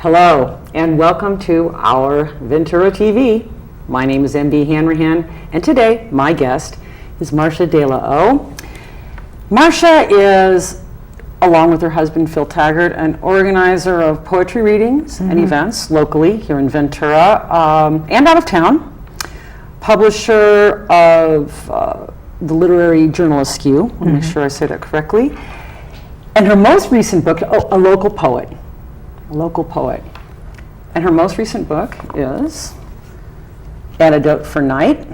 Hello, and welcome to Our Ventura TV. My name is MD Hanrahan, and today my guest is Marsha de la O. Marsha is, along with her husband Phil Taggart, an organizer of poetry readings and events locally here in Ventura and out of town, publisher of the literary journal Askew, I want to make sure I say that correctly, and her most recent book, a local poet. And her most recent book is Antidote for Night,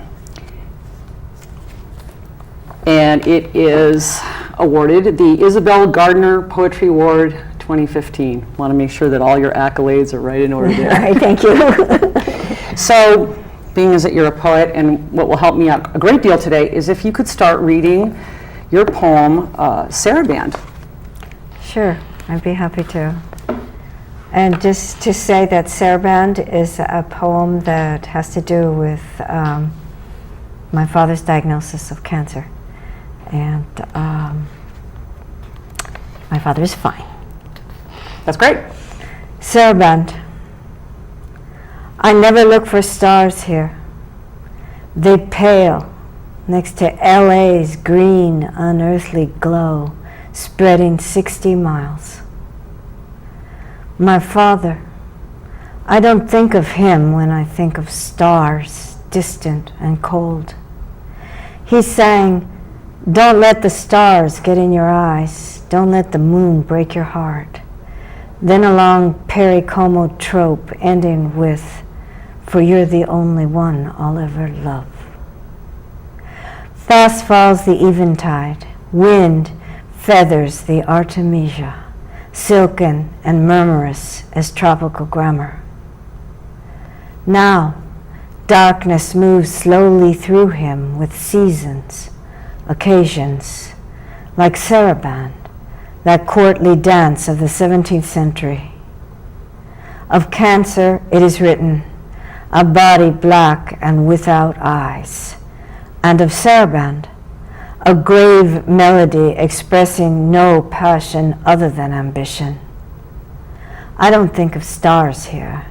and it is awarded the Isabel Gardner Poetry Award 2015. Want to make sure that all your accolades are right in order there. All right, thank you. So, being as that you're a poet, and what will help me out a great deal today is if you could start reading your poem, Sarabande. Sure, I'd be happy to. And just to say that Sarabande is a poem that has to do with my father's diagnosis of cancer. And my father is fine. That's great. Sarabande. I never look for stars here. They pale next to LA's green, unearthly glow, spreading 60 miles. My father, I don't think of him when I think of stars, distant and cold. He sang, "Don't let the stars get in your eyes. Don't let the moon break your heart." Then a long Pericomo trope ending with, "For you're the only one I'll ever love." Fast falls the eventide. Wind feathers the Artemisia, silken and murmurous as tropical grammar. Now, darkness moves slowly through him with seasons, occasions, like Sarabande, that courtly dance of the 17th century. Of cancer it is written, a body black and without eyes, and of Sarabande, a grave melody expressing no passion other than ambition. I don't think of stars here.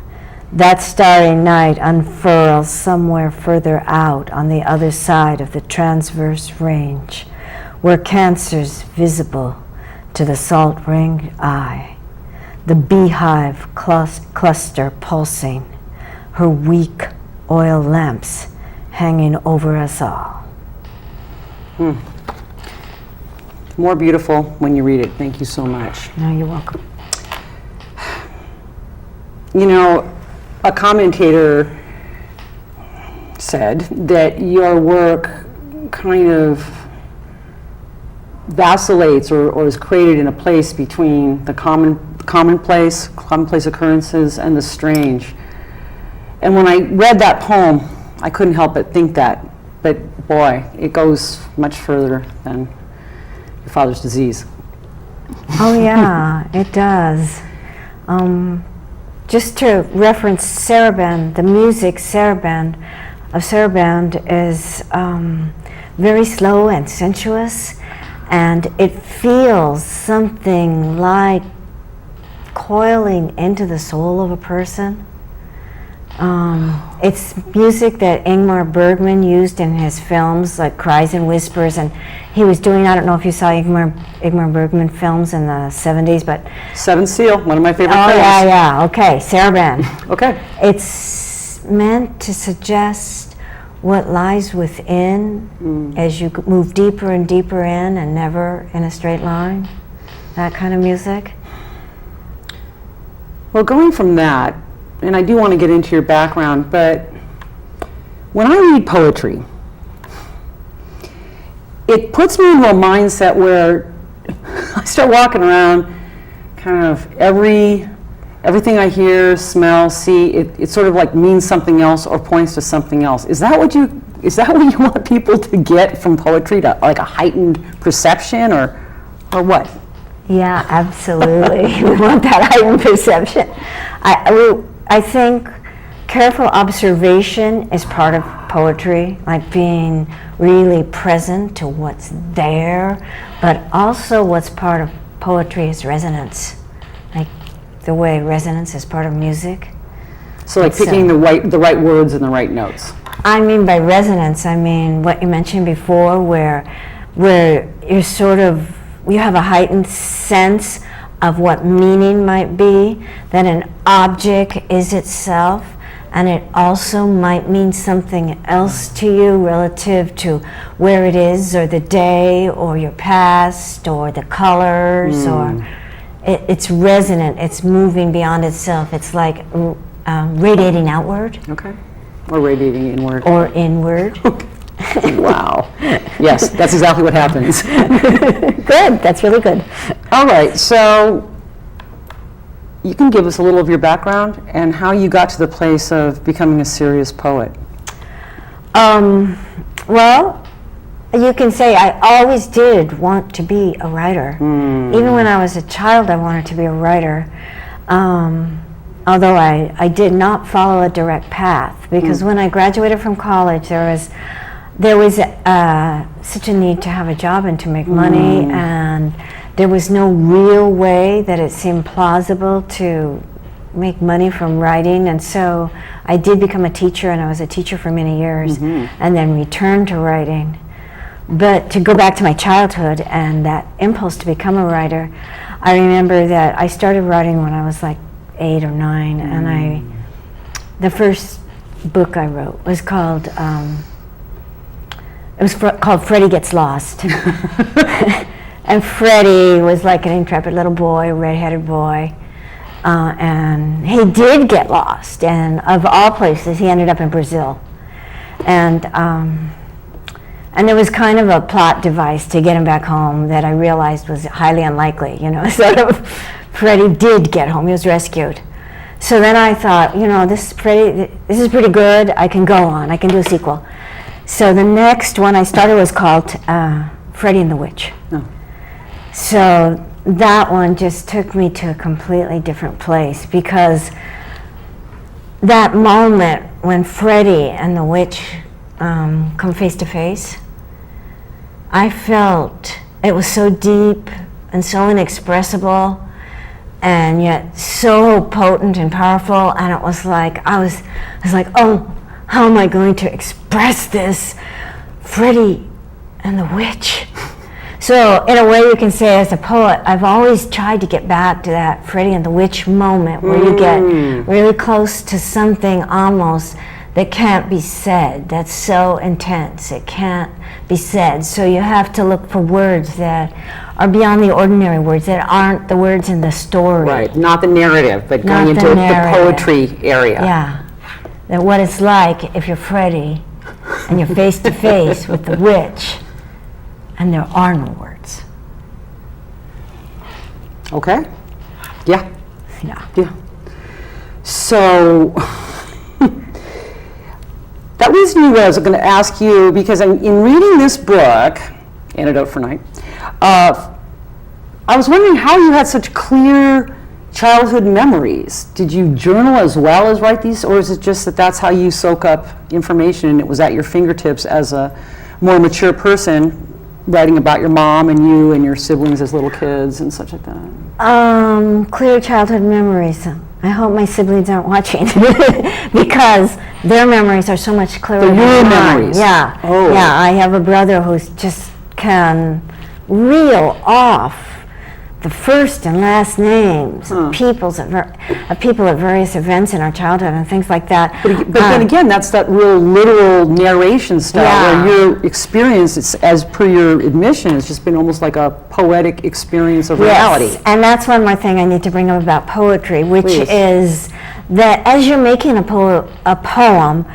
That starry night unfurls somewhere further out on the other side of the transverse range, where cancer's visible to the salt-ringed eye, the beehive cluster pulsing, her weak oil lamps hanging over us all. More beautiful when you read it. Thank you so much. No, you're welcome. You know, a commentator said that your work kind of vacillates or is created in a place between the commonplace occurrences and the strange. And when I read that poem, I couldn't help but think that. But boy, it goes much further than your father's disease. Oh yeah, it does. Just to reference Sarabande, the music Sarabande is very slow and sensuous, and it feels something like coiling into the soul of a person. It's music that Ingmar Bergman used in his films like Cries and Whispers, and he was doing, I don't know if you saw Ingmar Bergman films in the 70s, but... Seventh Seal, one of my favorite films. Oh yeah, okay, Sarabande. Okay. It's meant to suggest what lies within as you move deeper and deeper in and never in a straight line, that kind of music. Well, going from that, and I do want to get into your background, but when I read poetry, it puts me into a mindset where I start walking around kind of everything I hear, smell, see, it sort of like means something else or points to something else. Is that what you want people to get from poetry, to like a heightened perception or what? Yeah, absolutely. We want that heightened perception. I think careful observation is part of poetry, like being really present to what's there, but also what's part of poetry is resonance. Like the way resonance is part of music. So like picking the right words and the right notes. I mean by resonance, I mean what you mentioned before, where you're sort of, you have a heightened sense of what meaning might be, that an object is itself, and it also might mean something else to you relative to where it is, or the day, or your past, or the colors, or it's resonant, it's moving beyond itself. It's like radiating outward. Okay. Or radiating inward. Or inward. Wow. Yes, that's exactly what happens. Good, that's really good. All right, so you can give us a little of your background and how you got to the place of becoming a serious poet. Well, you can say I always did want to be a writer. Even when I was a child, I wanted to be a writer. Although I did not follow a direct path, because when I graduated from college, there was such a need to have a job and to make money, and there was no real way that it seemed plausible to make money from writing. And so I did become a teacher, and I was a teacher for many years, and then returned to writing. But to go back to my childhood and that impulse to become a writer, I remember that I started writing when I was like 8 or 9, and the first book I wrote was called called Freddie Gets Lost. And Freddie was like an intrepid little boy, a red-headed boy, and he did get lost, and of all places he ended up in Brazil, and there was kind of a plot device to get him back home that I realized was highly unlikely, sort of. Freddie did get home, he was rescued. So then I thought, this is pretty good, I can go on, I can do a sequel. So the next one I started was called Freddie and the Witch. So that one just took me to a completely different place, because that moment when Freddie and the witch come face to face, I felt it was so deep and so inexpressible, and yet so potent and powerful, and it was like I was like, oh, how am I going to express this? Freddie and the witch. So in a way you can say, as a poet, I've always tried to get back to that Freddie and the witch moment where you get really close to something almost that can't be said, that's so intense, it can't be said. So you have to look for words that are beyond the ordinary words, that aren't the words in the story. Right, not the narrative, but going into the poetry area. Yeah, that what it's like if you're Freddie and you're face to face with the witch and there are no words. Okay, yeah. Yeah. So, that leads me to what I was going to ask you, because in reading this book, Antidote for Night, I was wondering how you had such clear childhood memories. Did you journal as well as write these, or is it just that that's how you soak up information and it was at your fingertips as a more mature person, writing about your mom and you and your siblings as little kids and such like that? Clear childhood memories. I hope my siblings aren't watching because their memories are so much clearer than your mine. memories? Yeah. Oh. Yeah, I have a brother who just can reel off the first and last names of people at various events in our childhood and things like that. But then again, that's that real literal narration style where your experience, it's, as per your admission, has just been almost like a poetic experience of reality. Yes, and that's one more thing I need to bring up about poetry, which is that as you're making a poem,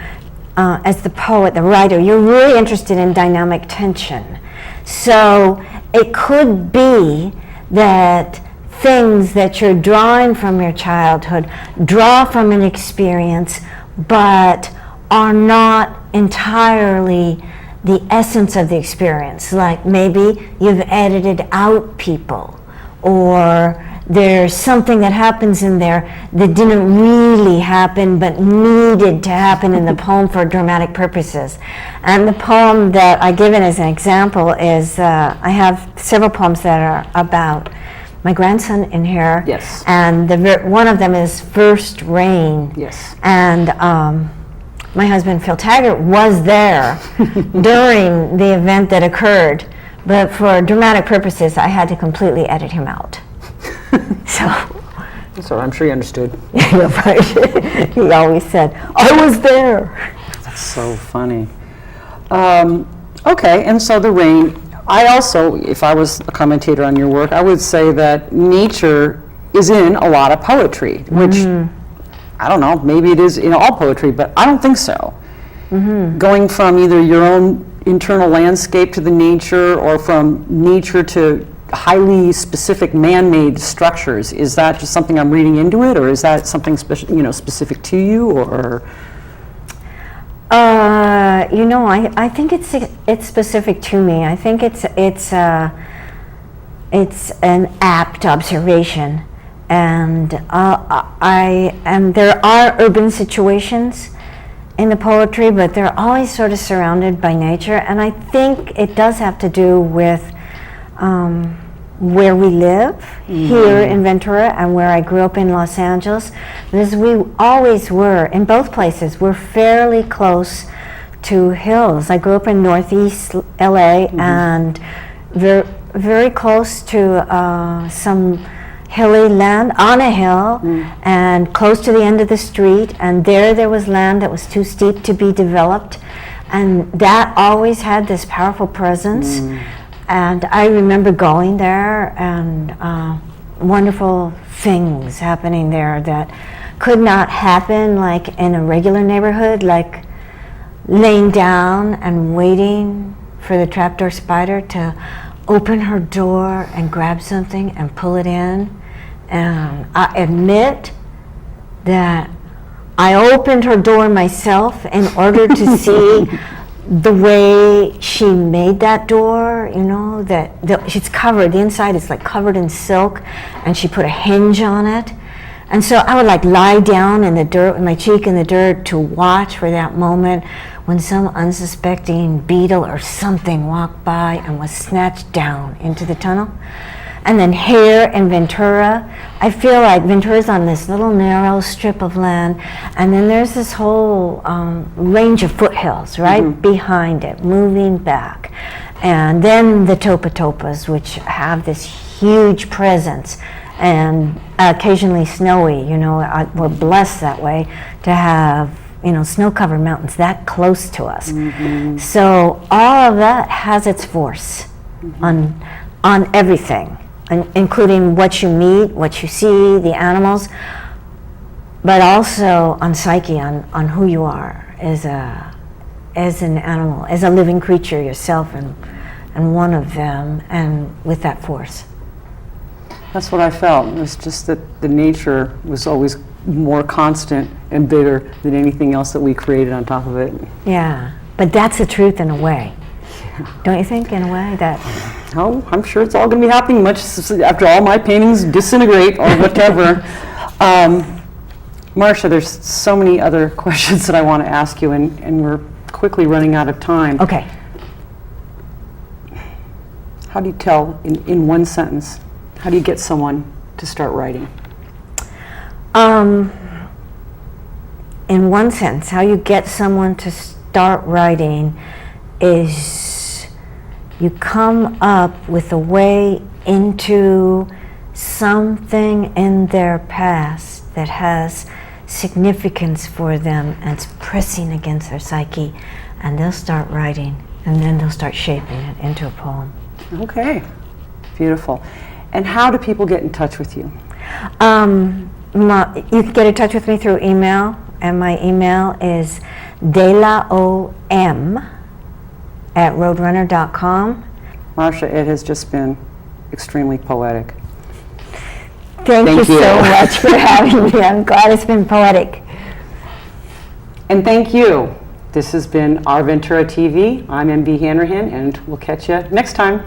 as the poet, the writer, you're really interested in dynamic tension. So it could be that things that you're drawing from your childhood draw from an experience, but are not entirely the essence of the experience. Like maybe you've edited out people, or there's something that happens in there that didn't really happen but needed to happen in the poem for dramatic purposes. And the poem that I give it as an example is, I have several poems that are about my grandson in here. Yes. And one of them is First Rain. Yes. And my husband, Phil Taggart, was there during the event that occurred. But for dramatic purposes, I had to completely edit him out. So I'm sure you understood. Yeah, right. He always said, I was there. That's so funny. Okay, and so the rain, I also, if I was a commentator on your work, I would say that nature is in a lot of poetry, which, I don't know, maybe it is in all poetry, but I don't think so. Going from either your own internal landscape to the nature, or from nature to highly specific man-made structures, is that just something I'm reading into it, or is that something specific to you, or? I think it's specific to me. I think it's an apt observation, and there are urban situations in the poetry, but they're always sort of surrounded by nature, and I think it does have to do with where we live here in Ventura and where I grew up in Los Angeles, because we always were, in both places, we're fairly close to hills. I grew up in Northeast LA and very, very close to some hilly land on a hill and close to the end of the street, and there was land that was too steep to be developed, and that always had this powerful presence. And I remember going there and wonderful things happening there that could not happen like in a regular neighborhood, like laying down and waiting for the trapdoor spider to open her door and grab something and pull it in. And I admit that I opened her door myself in order to see the way she made that door, that it's covered, the inside is like covered in silk, and she put a hinge on it. And so I would like lie down in the dirt with my cheek in the dirt to watch for that moment when some unsuspecting beetle or something walked by and was snatched down into the tunnel. And then here in Ventura, I feel like Ventura's on this little narrow strip of land, and then there's this whole range of foothills right behind it, moving back. And then the topa-topas, which have this huge presence, and occasionally snowy. We're blessed that way to have snow-covered mountains that close to us. So all of that has its force on everything, including what you meet, what you see, the animals, but also on psyche, on who you are as an animal, as a living creature yourself, and one of them, and with that force. That's what I felt. It was just that the nature was always more constant and bigger than anything else that we created on top of it. Yeah, but that's the truth in a way. Don't you think, in a way, that... Oh, I'm sure it's all going to be happening much after all my paintings disintegrate or whatever. Marsha, there's so many other questions that I want to ask you, and we're quickly running out of time. Okay. How do you tell, in one sentence, how do you get someone to start writing? In one sense, how you get someone to start writing is you come up with a way into something in their past that has significance for them and it's pressing against their psyche, and they'll start writing, and then they'll start shaping it into a poem. Okay, beautiful. And how do people get in touch with you? You can get in touch with me through email, and my email is delaom@roadrunner.com. Marsha, it has just been extremely poetic. Thank you so much for having me. I'm glad it's been poetic. And thank you. This has been Our Ventura TV. I'm MB Hanrahan, and we'll catch you next time.